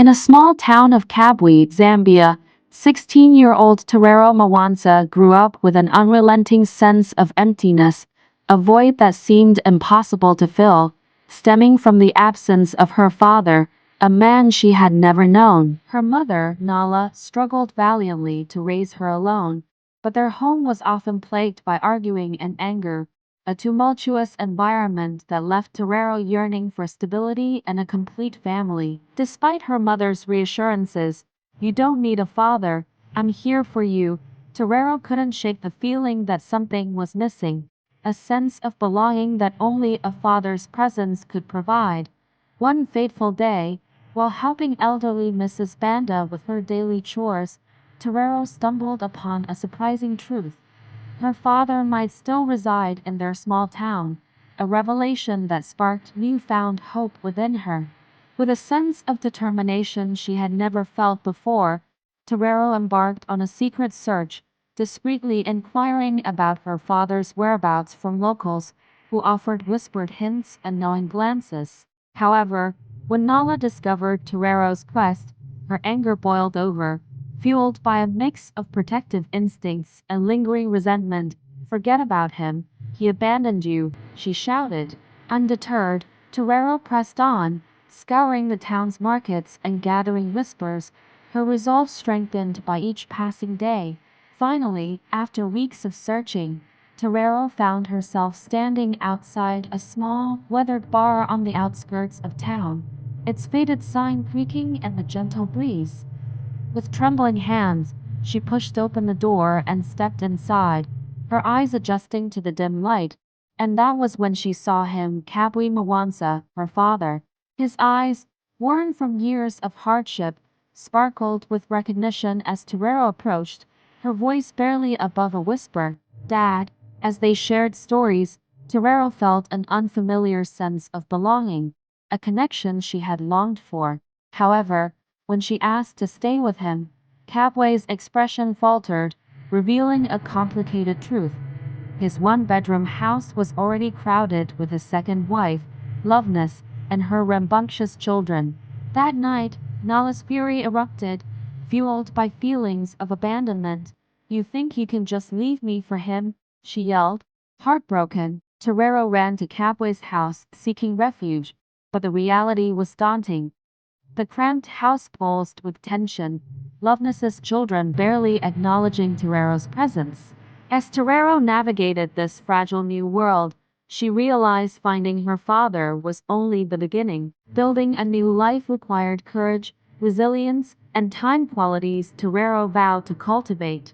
In a small town of Kabwe, Zambia, 16-year-old Terero Mawanza grew up with an unrelenting sense of emptiness, a void that seemed impossible to fill, stemming from the absence of her father, a man she had never known. Her mother, Nala, struggled valiantly to raise her alone, but their home was often plagued by arguing and anger, a tumultuous environment that left Terrero yearning for stability and a complete family. Despite her mother's reassurances, "You don't need a father, I'm here for you," Terrero couldn't shake the feeling that something was missing, a sense of belonging that only a father's presence could provide. One fateful day, while helping elderly Mrs. Banda with her daily chores, Terrero stumbled upon a surprising truth. Her father might still reside in their small town, a revelation that sparked newfound hope within her. With a sense of determination she had never felt before, Terrero embarked on a secret search, discreetly inquiring about her father's whereabouts from locals who offered whispered hints and knowing glances. However, when Nala discovered Terrero's quest, her anger boiled over, fueled by a mix of protective instincts and lingering resentment. "Forget about him. He abandoned you," she shouted. Undeterred, Terrero pressed on, scouring the town's markets and gathering whispers, her resolve strengthened by each passing day. Finally, after weeks of searching, Terrero found herself standing outside a small, weathered bar on the outskirts of town, its faded sign creaking in the gentle breeze. With trembling hands, she pushed open the door and stepped inside, her eyes adjusting to the dim light. And that was when she saw him, Kabwe Mwanza, her father. His eyes, worn from years of hardship, sparkled with recognition as Terrero approached, her voice barely above a whisper. "Dad." As they shared stories, Terrero felt an unfamiliar sense of belonging, a connection she had longed for. However, when she asked to stay with him, Cabway's expression faltered, revealing a complicated truth. His one-bedroom house was already crowded with his second wife, Loveness, and her rambunctious children. That night, Nala's fury erupted, fueled by feelings of abandonment. "You think you can just leave me for him?" she yelled. Heartbroken, Terrero ran to Cabway's house, seeking refuge, but the reality was daunting. The cramped house pulsed with tension, Loveness's children barely acknowledging Terrero's presence. As Terrero navigated this fragile new world, she realized finding her father was only the beginning. Building a new life required courage, resilience, and time, qualities Terrero vowed to cultivate.